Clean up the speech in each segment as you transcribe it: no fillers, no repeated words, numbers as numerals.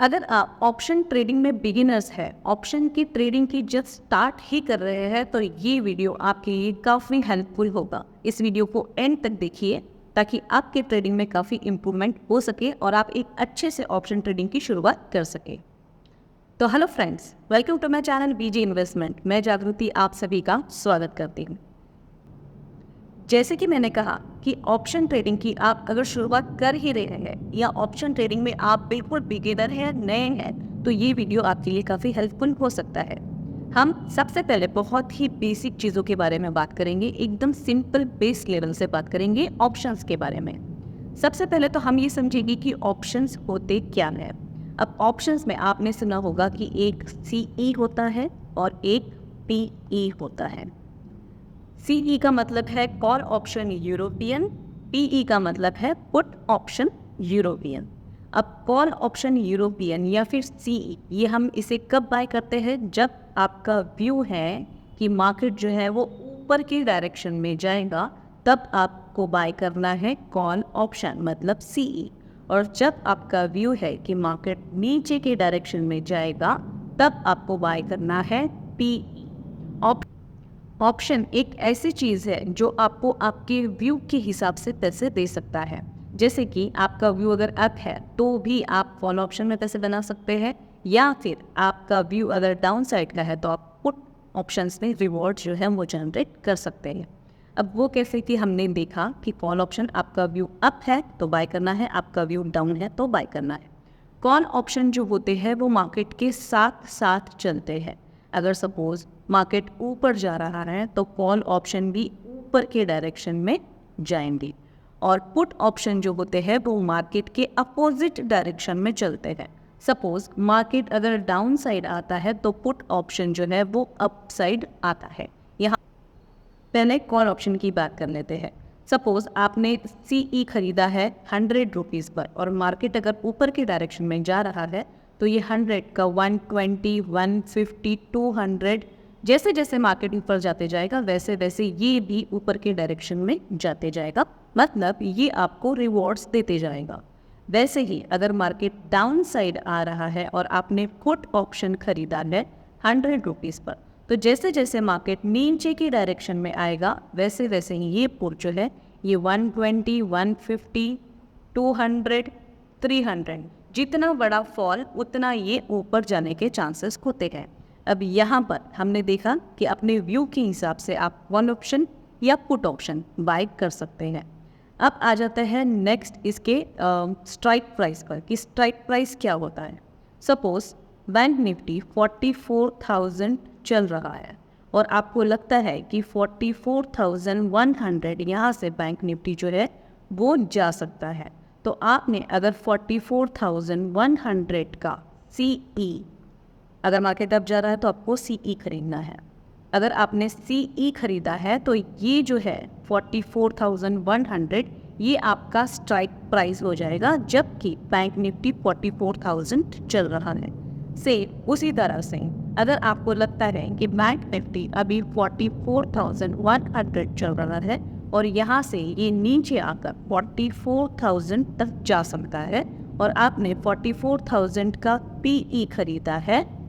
अगर आप option trading में बिगिनर्स है, ऑप्शन की ट्रेडिंग की जस्ट स्टार्ट ही कर रहे हैं, तो ये वीडियो आपके लिए काफ़ी हेल्पफुल होगा। इस वीडियो को एंड तक देखिए ताकि आपके ट्रेडिंग में काफ़ी इम्प्रूवमेंट हो सके और आप एक अच्छे से ऑप्शन ट्रेडिंग की शुरुआत कर सके। तो hello friends, welcome to my channel BJ investment. मैं जागृति आप सभी का स्वागत करती हूँ। जैसे कि मैंने कहा कि ऑप्शन ट्रेडिंग की आप अगर शुरुआत कर ही रहे हैं या ऑप्शन ट्रेडिंग में आप बिल्कुल बिगिनर हैं, नए हैं, तो ये वीडियो आपके लिए काफ़ी हेल्पफुल हो सकता है। हम सबसे पहले बहुत ही बेसिक चीज़ों के बारे में बात करेंगे, एकदम सिंपल बेस लेवल से बात करेंगे ऑप्शंस के बारे में। सबसे पहले तो हम ये समझेंगे कि ऑप्शंस होते क्या हैं। अब ऑप्शंस में आपने सुना होगा कि एक CE होता है और एक PE होता है। CE का मतलब है कॉल ऑप्शन यूरोपियन, PE का मतलब है पुट ऑप्शन यूरोपियन। अब कॉल ऑप्शन यूरोपियन या फिर CE ये हम इसे कब बाय करते हैं? जब आपका व्यू है कि मार्केट जो है वो ऊपर की डायरेक्शन में जाएगा, तब आपको बाय करना है कॉल ऑप्शन मतलब CE। और जब आपका व्यू है कि मार्केट नीचे के डायरेक्शन में जाएगा, तब आपको बाय करना है PE। ऑप्शन एक ऐसी चीज़ है जो आपको आपके व्यू के हिसाब से पैसे दे सकता है। जैसे कि आपका व्यू अगर अप है तो भी आप कॉल ऑप्शन में पैसे बना सकते हैं, या फिर आपका व्यू अगर डाउन साइड का है तो आप पुट ऑप्शंस में रिवॉर्ड जो है वो जनरेट कर सकते हैं। अब वो कैसे कि हमने देखा कि कॉल ऑप्शन आपका व्यू अप है तो बाय करना है, आपका व्यू डाउन है तो बाय करना है। कॉल ऑप्शन जो होते हैं वो मार्केट के साथ साथ चलते हैं। अगर सपोज मार्केट ऊपर जा रहा है तो कॉल ऑप्शन भी ऊपर के डायरेक्शन में जाएंगे, और पुट ऑप्शन जो होते हैं वो मार्केट के अपोजिट डायरेक्शन में चलते हैं। सपोज मार्केट अगर डाउन साइड आता है तो पुट ऑप्शन जो है वो अप साइड आता है। यहाँ पहले कॉल ऑप्शन की बात कर लेते हैं। सपोज आपने CE खरीदा है 100 रुपीज़ पर, और मार्केट अगर ऊपर के डायरेक्शन में जा रहा है तो ये 100 का 120, 150, 200 जैसे जैसे मार्केट ऊपर जाते जाएगा वैसे वैसे ये भी ऊपर के डायरेक्शन में जाते जाएगा, मतलब ये आपको रिवॉर्ड्स देते जाएगा। वैसे ही अगर मार्केट डाउन साइड आ रहा है और आपने पुट ऑप्शन खरीदा है 100 रुपीज़ पर, तो जैसे जैसे मार्केट नीचे की डायरेक्शन में आएगा वैसे वैसे ही ये पुट जो है ये 120, 150, 200, 300 जितना बड़ा फॉल उतना ये ऊपर जाने के चांसेस होते हैं। अब यहाँ पर हमने देखा कि अपने व्यू के हिसाब से आप कॉल ऑप्शन या पुट ऑप्शन बाय कर सकते हैं। अब आ जाता है नेक्स्ट इसके स्ट्राइक प्राइस पर कि स्ट्राइक प्राइस क्या होता है। सपोज बैंक निफ्टी 44,000 चल रहा है और आपको लगता है कि 44,100 यहाँ से बैंक निफ्टी जो है वो जा सकता है, तो आपने अगर 44,100 का CE, अगर मार्केट अप जा रहा है तो आपको CE खरीदना है। अगर आपने CE खरीदा है तो ये जो है 44,100 ये आपका स्ट्राइक प्राइस हो जाएगा, जबकि बैंक निफ्टी 44,000 चल रहा है। से उसी तरह से अगर आपको लगता है कि बैंक निफ्टी अभी 44,100 चल रहा है और यहाँ से ये नीचे आकर 44,000 तक जा सकता है, और आपने 44,000 का PE खरीदा है,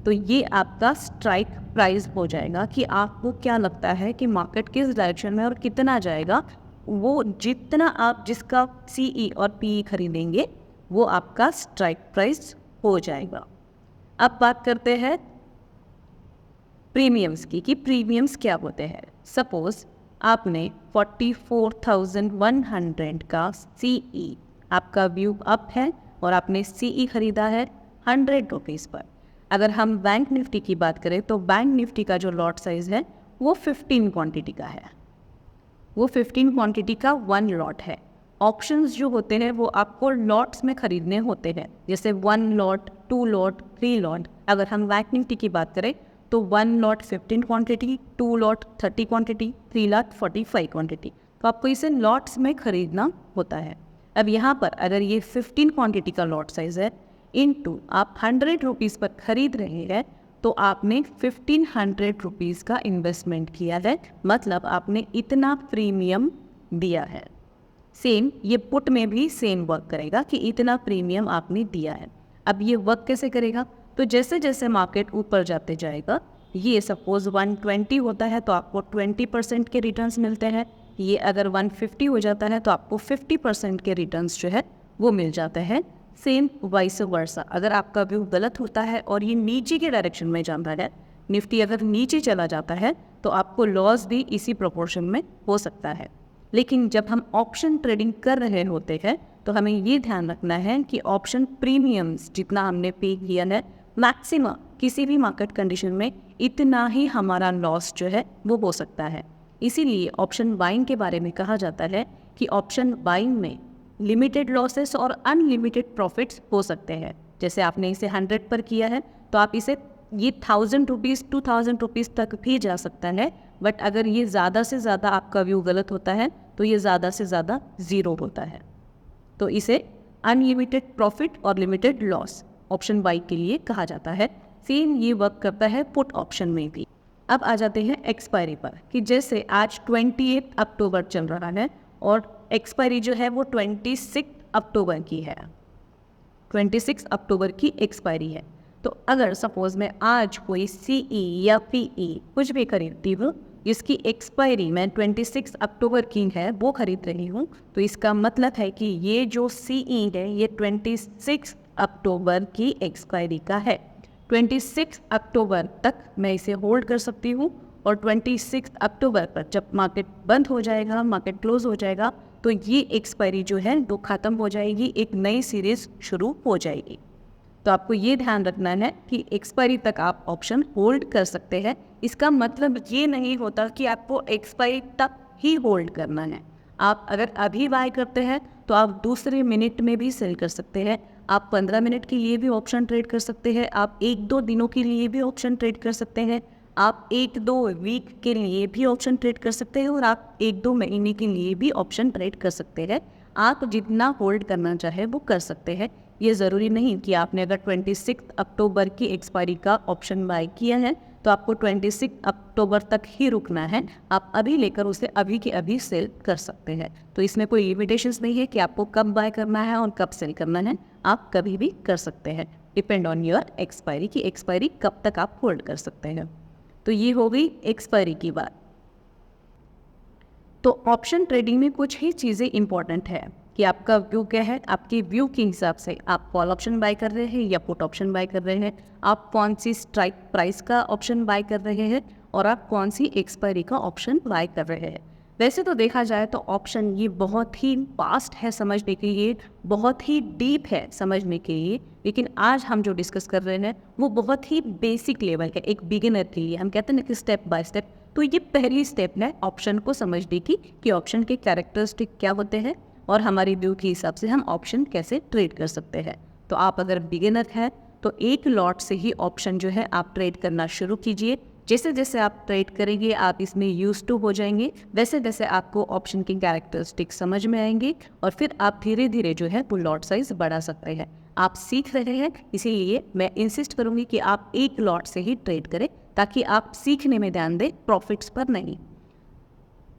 तो ये आपका स्ट्राइक प्राइस हो जाएगा कि आपको क्या लगता है कि मार्केट किस डायरेक्शन में और कितना जाएगा। वो जितना आप जिसका CE और PE खरीदेंगे वो आपका स्ट्राइक प्राइस हो जाएगा। अब बात करते हैं प्रीमियम्स की कि प्रीमियम्स क्या होते हैं। सपोज आपने 44,100 का CE, आपका व्यू अप है और आपने CE खरीदा है 100 रुपीज़ पर। अगर हम बैंक निफ्टी की बात करें तो बैंक निफ्टी का जो लॉट साइज़ है वो 15 क्वांटिटी का है, वो 15 क्वांटिटी का 1 लॉट है। ऑप्शंस जो होते हैं वो आपको लॉट्स में खरीदने होते हैं, जैसे 1 लॉट, 2 लॉट, 3 लॉट। अगर हम बैंक निफ्टी की बात करें तो 1 lot 15 quantity, 2 lot 30 quantity, 3 lot 45 quantity, तो आपको इसे लॉट्स में खरीदना होता है। अब यहाँ पर अगर ये 15 क्वांटिटी का लॉट साइज़ है इनटू आप 100 रुपीज़ पर खरीद रहे हैं, तो आपने 1500 रुपीज़ का इन्वेस्टमेंट किया है, मतलब आपने इतना प्रीमियम दिया है। सेम ये पुट में भी सेम वर्क करेगा कि इतना प्रीमियम आपने दिया है। अब ये वर्क कैसे करेगा, तो जैसे जैसे मार्केट ऊपर जाते जाएगा, ये सपोज 120 होता है तो आपको 20% के रिटर्न्स मिलते हैं। ये अगर 150 हो जाता है तो आपको 50% के रिटर्न्स जो है वो मिल जाते हैं। सेम वाइस वर्सा, अगर आपका व्यू गलत होता है और ये नीचे के डायरेक्शन में जाता है, निफ्टी अगर नीचे चला जाता है तो आपको लॉस भी इसी प्रोपोर्शन में हो सकता है। लेकिन जब हम ऑप्शन ट्रेडिंग कर रहे होते हैं तो हमें ये ध्यान रखना है कि ऑप्शन प्रीमियम्स जितना हमने पे किया है, मैक्सिमम किसी भी मार्केट कंडीशन में इतना ही हमारा लॉस जो है वो हो सकता है। इसीलिए ऑप्शन बाइंग के बारे में कहा जाता है कि ऑप्शन बाइंग में लिमिटेड लॉसेस और अनलिमिटेड प्रॉफिट्स हो सकते हैं। जैसे आपने इसे 100 पर किया है तो आप इसे ये 1000 रुपीज़ 2000 रुपीज़ तक भी जा सकता है। बट अगर ये ज़्यादा से ज़्यादा आपका व्यू गलत होता है तो ये ज़्यादा से ज़्यादा ज़ीरो होता है। तो इसे अनलिमिटेड प्रॉफिट और लिमिटेड लॉस ऑप्शन बाई के लिए कहा जाता है। सेम ये वर्क करता है पुट ऑप्शन में भी। अब आ जाते हैं एक्सपायरी पर, कि जैसे आज 28 अक्टूबर चल रहा है और एक्सपायरी जो है वो 26 अक्टूबर की है। 26 अक्टूबर की एक्सपायरी है। तो अगर सपोज मैं आज कोई CE या PE कुछ भी खरीदती हूँ जिसकी एक्सपायरी मैं 26 अक्टूबर की है वो खरीद रही हूँ, तो इसका मतलब है कि ये जो CE है ये 26 अक्टूबर की एक्सपायरी का है। 26 अक्टूबर तक मैं इसे होल्ड कर सकती हूँ और 26 अक्टूबर पर जब मार्केट बंद हो जाएगा, मार्केट क्लोज हो जाएगा, तो ये एक्सपायरी जो है वो ख़त्म हो जाएगी, एक नई सीरीज़ शुरू हो जाएगी। तो आपको ये ध्यान रखना है कि एक्सपायरी तक आप ऑप्शन होल्ड कर सकते हैं। इसका मतलब ये नहीं होता कि आपको एक्सपायरी तक ही होल्ड करना है। आप अगर अभी बाय करते हैं तो आप दूसरे मिनट में भी सेल कर सकते हैं। आप 15 मिनट के लिए भी ऑप्शन ट्रेड कर सकते हैं। आप 1-2 दिनों के लिए भी ऑप्शन ट्रेड कर सकते हैं। आप 1-2 वीक के लिए भी ऑप्शन ट्रेड कर सकते हैं और आप 1-2 महीने के लिए भी ऑप्शन ट्रेड कर सकते हैं। आप जितना होल्ड करना चाहे वो कर सकते हैं। ये ज़रूरी नहीं कि आपने अगर 26 अक्टूबर की एक्सपायरी का ऑप्शन बाय किया है तो आपको 26 अक्टूबर तक ही रुकना है। आप अभी लेकर उसे अभी के अभी सेल कर सकते हैं। तो इसमें कोई लिमिटेशंस नहीं है कि आपको कब बाय करना है और कब सेल करना है। आप कभी भी कर सकते हैं, डिपेंड ऑन योर एक्सपायरी की एक्सपायरी कब तक आप होल्ड कर सकते हैं। तो ये हो गई एक्सपायरी की बात। तो ऑप्शन ट्रेडिंग में कुछ ही चीज़ें इंपॉर्टेंट है कि आपका व्यू क्या है। आपके व्यू के हिसाब से आप कॉल ऑप्शन बाय कर रहे हैं या पुट ऑप्शन बाय कर रहे हैं, आप कौन सी स्ट्राइक प्राइस का ऑप्शन बाय कर रहे हैं और आप कौन सी एक्सपायरी का ऑप्शन बाय कर रहे हैं। वैसे तो देखा जाए तो ऑप्शन ये बहुत ही वास्ट है समझने के लिए, बहुत ही डीप है समझने के लिए, लेकिन आज हम जो डिस्कस कर रहे हैं वो बहुत ही बेसिक लेवल है। एक बिगिनर के लिए हम कहते हैं ना कि स्टेप बाय स्टेप, तो ये पहली स्टेप है ऑप्शन को समझने की कि ऑप्शन के कैरेक्टरिस्टिक क्या होते हैं और हमारी व्यू के हिसाब से हम ऑप्शन कैसे ट्रेड कर सकते हैं। तो आप अगर बिगिनर हैं तो एक लॉट से ही ऑप्शन जो है आप ट्रेड करना शुरू कीजिए। जैसे जैसे आप ट्रेड करेंगे आप इसमें यूज्ड टू हो जाएंगे, वैसे वैसे आपको ऑप्शन के कैरेक्टरिस्टिक समझ में आएंगे और फिर आप धीरे धीरे जो है वो लॉट साइज बढ़ा सकते हैं। आप सीख रहे हैं, इसीलिए मैं इंसिस्ट करूंगी कि आप एक लॉट से ही ट्रेड करें ताकि आप सीखने में ध्यान दें, प्रॉफिट्स पर नहीं।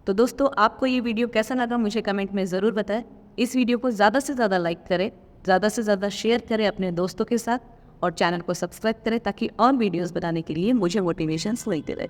तो दोस्तों, आपको ये वीडियो कैसा लगा मुझे कमेंट में ज़रूर बताएं। इस वीडियो को ज़्यादा से ज़्यादा लाइक करें, ज़्यादा से ज़्यादा शेयर करें अपने दोस्तों के साथ और चैनल को सब्सक्राइब करें ताकि और वीडियोस बनाने के लिए मुझे मोटिवेशन मिलती रहे।